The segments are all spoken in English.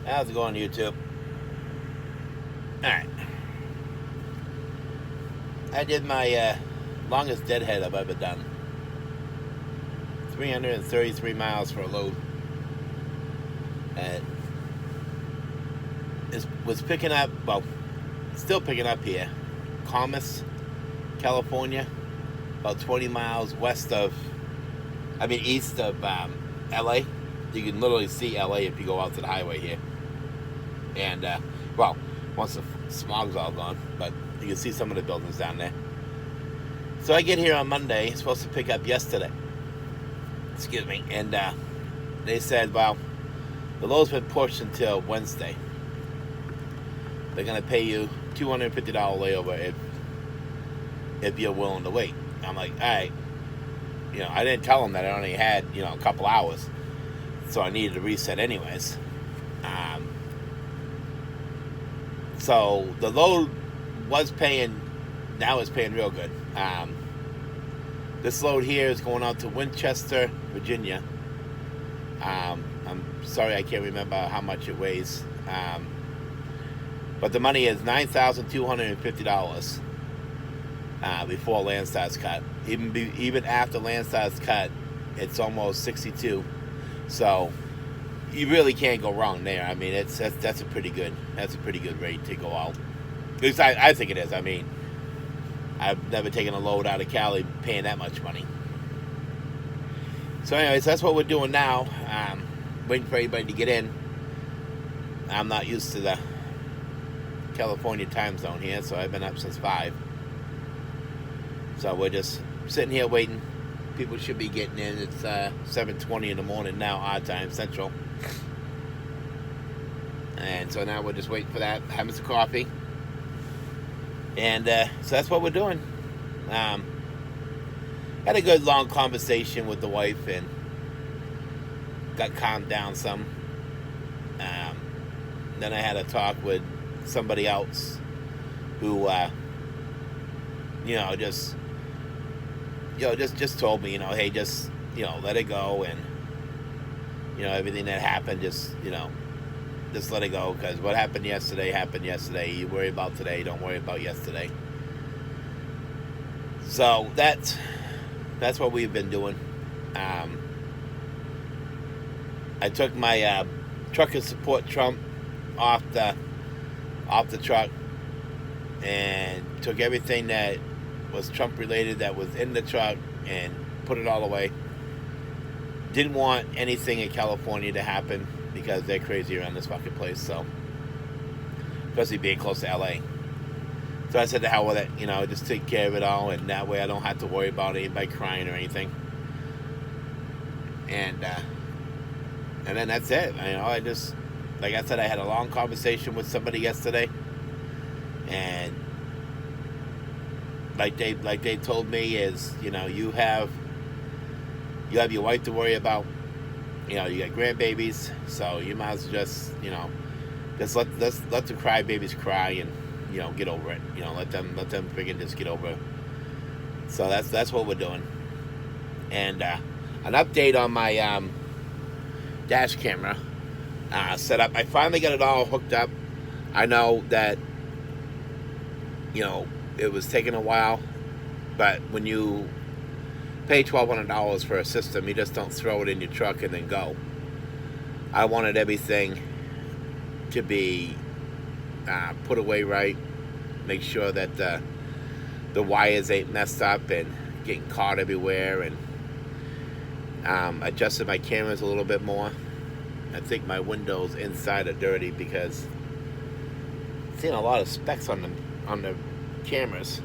How's it going, YouTube? Alright. I did my longest deadhead I've ever done. 333 miles for a load. And it was picking up, well, still picking up here. Commerce, California. About 20 miles east of LA. You can literally see LA if you go out to the highway here. And, once the smog's all gone, but you can see some of the buildings down there. So I get here on Monday, supposed to pick up yesterday. Excuse me. And they said, well, the load's been pushed until Wednesday. They're going to pay you $250 layover if you're willing to wait. I'm like, all right. I didn't tell them that I only had, a couple hours. So I needed to reset anyways. So the load was paying, now it's paying real good. This load here is going out to Winchester, Virginia. I'm sorry I can't remember how much it weighs. But the money is $9,250 before land starts cut. Even after land starts cut, it's almost 62. So you really can't go wrong there. I mean, that's a pretty good rate to go out. At least I think it is. I mean, I've never taken a load out of Cali paying that much money. So anyways, that's what we're doing now. Waiting for everybody to get in. I'm not used to the California time zone here, so I've been up since 5. So we're just sitting here waiting. People should be getting in. It's 7:20 in the morning now, our time, Central. And so now we're just waiting for that, having some coffee. And so that's what we're doing. Had a good long conversation with the wife and got calmed down some. Then I had a talk with somebody else who, just told me, hey, just, let it go, and, everything that happened, just let it go, because what happened yesterday. You worry about today, don't worry about yesterday. So that's what we've been doing. I took my trucker support trunk off the truck and took everything that was Trump related that was in the truck and put it all away. Didn't want anything in California to happen because they're crazy around this fucking place, so especially being close to LA. So I said to hell with it, just take care of it all, and that way I don't have to worry about anybody crying or anything. And then that's it. I just, like I said, I had a long conversation with somebody yesterday, and like they told me is, you have your wife to worry about. You got grandbabies, so you might as well just let the crybabies cry and get over it. Let them freaking just get over it. So that's what we're doing. And an update on my dash camera set up. I finally got it all hooked up. I know that it was taking a while, but when you pay $1,200 for a system, you just don't throw it in your truck and then go. I wanted everything to be put away right, make sure that the wires ain't messed up and getting caught everywhere, and adjusted my cameras a little bit more. I think my windows inside are dirty because I'm seeing a lot of specks on the cameras.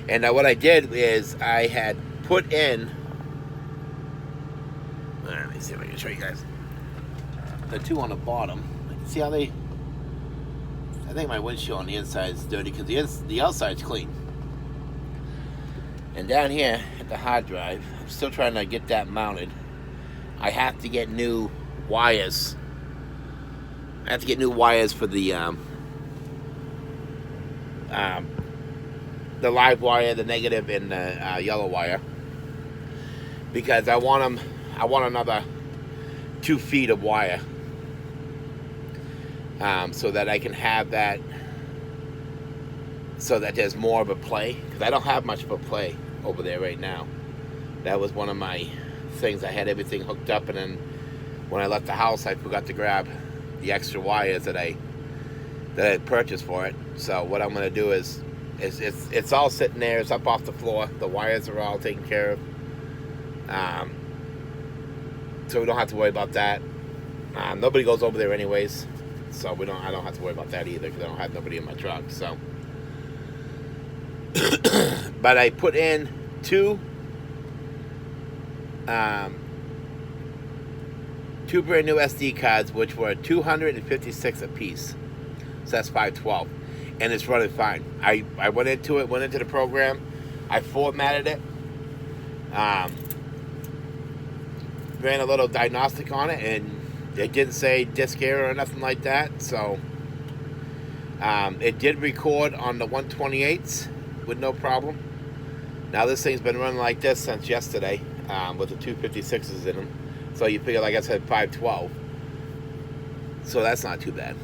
And what I did is I had put in, let me see if I can show you guys, the two on the bottom. See how I think my windshield on the inside is dirty because the outside's clean. And down here at the hard drive, I'm still trying to get that mounted. I have to get new wires. I have to get new wires for the live wire, the negative, and the yellow wire, because I want another 2 feet of wire. so that I can have that, so that there's more of a play, because I don't have much of a play over there right now. That was one of my things. I had everything hooked up, and then when I left the house, I forgot to grab the extra wires that I had purchased for it. So what I'm going to do is it's all sitting there. It's up off the floor. The wires are all taken care of. So we don't have to worry about that. Nobody goes over there anyways, so I don't have to worry about that either, because I don't have nobody in my truck. So, but I put in two brand new SD cards, which were 256 a piece. So that's 512, and it's running fine. I went into the program, I formatted it, ran a little diagnostic on it, and it didn't say disk error or nothing like that. So it did record on the 128s with no problem. Now this thing's been running like this since yesterday, with the 256s in them. So you figure, like I said, 512. So that's not too bad.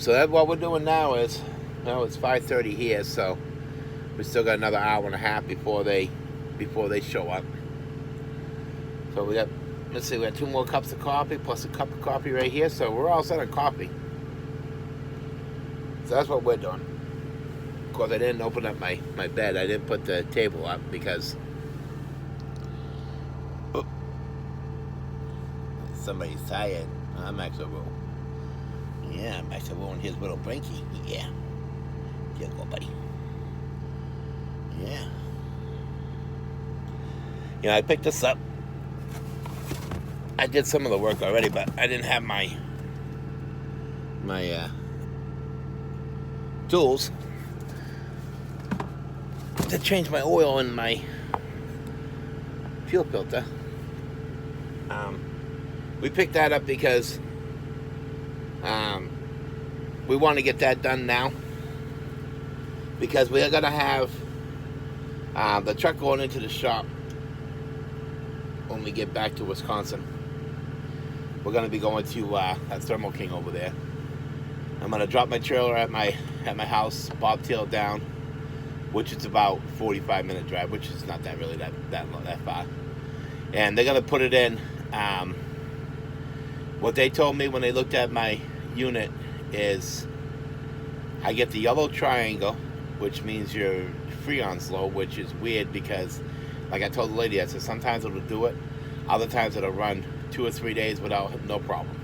So that's what we're doing now is, it's 5:30 here, so we still got another hour and a half before they show up. So we got, let's see, we got 2 more cups of coffee plus a cup of coffee right here. So we're all set on coffee. So that's what we're doing. Of course, I didn't open up my bed. I didn't put the table up because somebody's tired. I'm actually rolling. Yeah, I'm actually rolling his little Frankie. Yeah. Here you go, buddy. Yeah. You know, I picked this up. I did some of the work already, but I didn't have my tools to change my oil in my fuel filter. We picked that up because we want to get that done now, because we are going to have the truck going into the shop when we get back to Wisconsin. We're going to be going to that Thermo King over there. I'm going to drop my trailer at my house, bobtail down, which is about 45-minute drive, which is not that really that far. And they're going to put it in. What they told me when they looked at my unit is I get the yellow triangle, which means your Freon's low, which is weird because, like I told the lady, I said sometimes it'll do it, other times it'll run 2 or 3 days without no problem.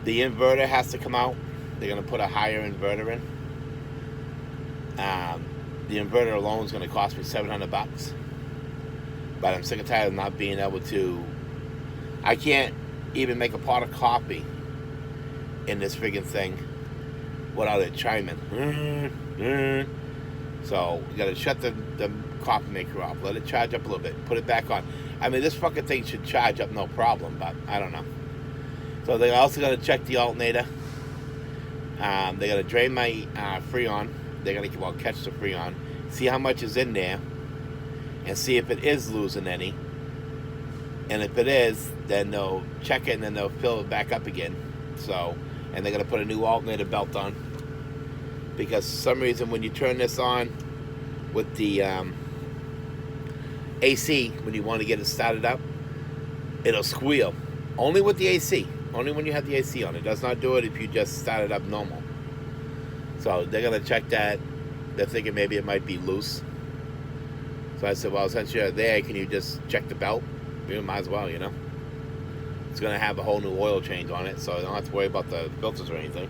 The inverter has to come out. They're going to put a higher inverter in. The inverter alone is going to cost me $700. But I'm sick and tired of not being able to. I can't even make a pot of coffee in this friggin' thing without it chiming. So we gotta shut the coffee maker off, let it charge up a little bit, put it back on. I mean, this fucking thing should charge up no problem, but I don't know. So they're also gonna check the alternator. They're gonna drain my Freon. They're gonna catch the Freon, see how much is in there, and see if it is losing any. And if it is, then they'll check it and then they'll fill it back up again. So, and they're going to put a new alternator belt on. Because for some reason when you turn this on with the AC, when you want to get it started up, it'll squeal. Only with the AC. Only when you have the AC on. It does not do it if you just start it up normal. So they're going to check that. They're thinking maybe it might be loose. So I said, well, since you're there, can you just check the belt? We might as well, you know. It's going to have a whole new oil change on it, so I don't have to worry about the filters or anything.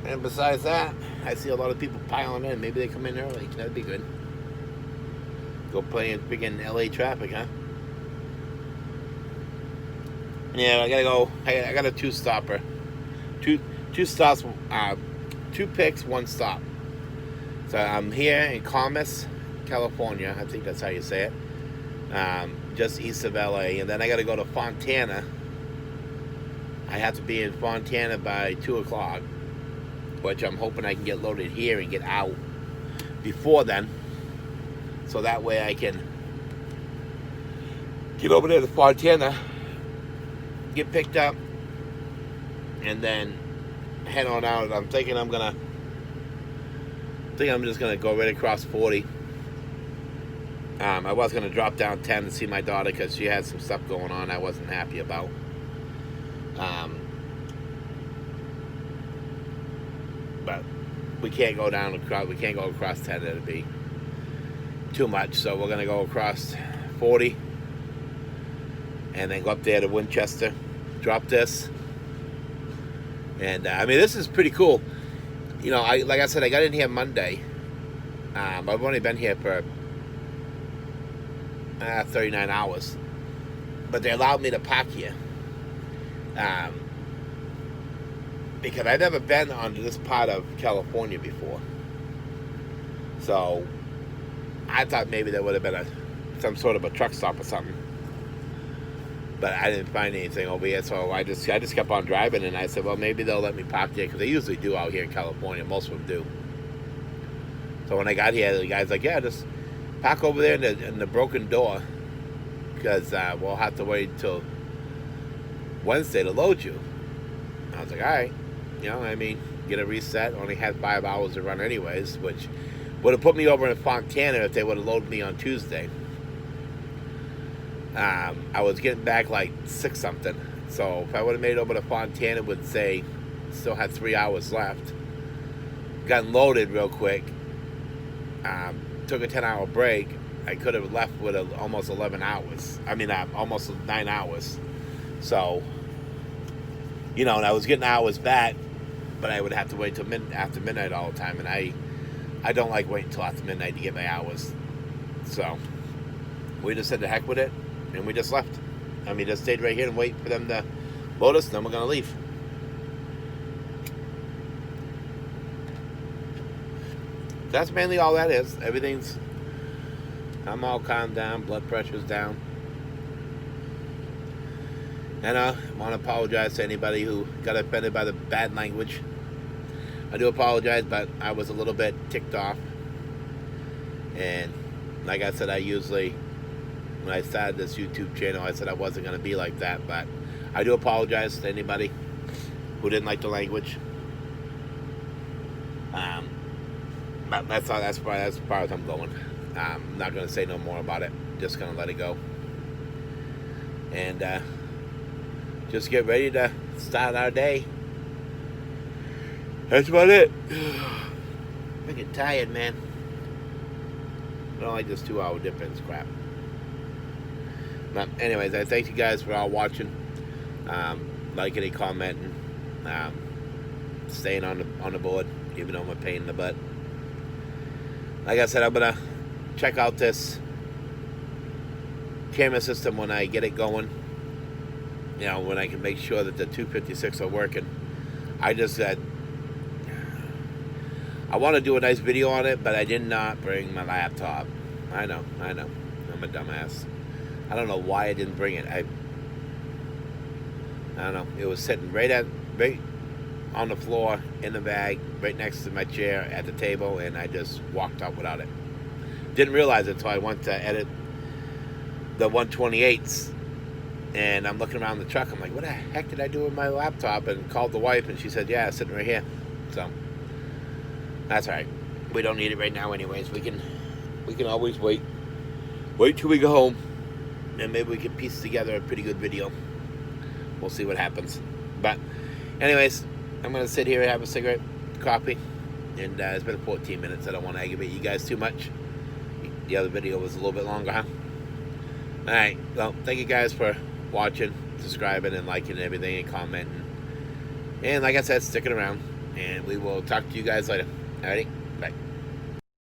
And besides that, I see a lot of people piling in. Maybe they come in early. That'd be good. Go play in freaking LA traffic, huh? Yeah, I gotta go. I got a 2-stopper. Two stops, 2 picks, 1 stop. So I'm here in Commerce, California. I think that's how you say it. Just east of LA. And then I got to go to Fontana. I have to be in Fontana by 2 o'clock, which I'm hoping I can get loaded here and get out before then. So that way I can get over there to Fontana, get picked up, and then head on out. I'm thinking I'm just gonna go right across 40. I was gonna drop down 10 to see my daughter because she had some stuff going on I wasn't happy about. But we can't go down across. We can't go across 10. It'd be too much. So we're gonna go across 40, and then go up there to Winchester, drop this, and I mean, this is pretty cool. You know, like I said, I got in here Monday. I've only been here for 39 hours, but they allowed me to park here. Because I've never been on this part of California before. So I thought maybe there would have been some sort of a truck stop or something. But I didn't find anything over here, so I just kept on driving, and I said, well, maybe they'll let me park there, because they usually do out here in California. Most of them do. So when I got here, the guy's like, yeah, just park over there in the broken door, because we'll have to wait till Wednesday to load you. I was like, all right. You know, I mean, get a reset. Only had 5 hours to run anyways, which would have put me over in Fontana if they would have loaded me on Tuesday. I was getting back like 6 something. So if I would have made it over to Fontana, would say still had 3 hours left. Got loaded real quick. Took a 10-hour break. I could have left with almost 11 hours. I mean, almost 9 hours. So, you know, and I was getting hours back, but I would have to wait till after midnight all the time, and I don't like waiting until after midnight to get my hours. So we just said the heck with it, and we just left. I mean, just stayed right here and wait for them to load us, and then we're gonna leave. That's mainly all that is. I'm all calmed down, blood pressure's down. And I want to apologize to anybody who got offended by the bad language. I do apologize, but I was a little bit ticked off. And like I said, when I started this YouTube channel, I said I wasn't going to be like that. But I do apologize to anybody who didn't like the language. But that's as far as I'm going. I'm not going to say no more about it. Just going to let it go. And just get ready to start our day. That's about it. I'm getting tired, man. I don't like this 2-hour difference crap. But anyways, I thank you guys for all watching, liking and commenting, staying on the board, even though I'm a pain in the butt. Like I said, I'm gonna check out this camera system when I get it going. You know, when I can make sure that the 256 are working. I just said I want to do a nice video on it, but I did not bring my laptop. I know. I'm a dumbass. I don't know why I didn't bring it. I don't know. It was sitting right on the floor in the bag, right next to my chair at the table, and I just walked out without it. Didn't realize it until I went to edit the 128s. And I'm looking around the truck. I'm like, what the heck did I do with my laptop? And called the wife, and she said, yeah, it's sitting right here. So that's all right. We don't need it right now anyways. We can always wait till we go home, and maybe we can piece together a pretty good video. We'll see what happens. But anyways, I'm going to sit here and have a cigarette, coffee, and it's been 14 minutes. I don't want to aggravate you guys too much. The other video was a little bit longer, huh? All right. Well, thank you guys for watching, subscribing, and liking and everything, and commenting. And like I said, sticking around. And we will talk to you guys later. Alrighty?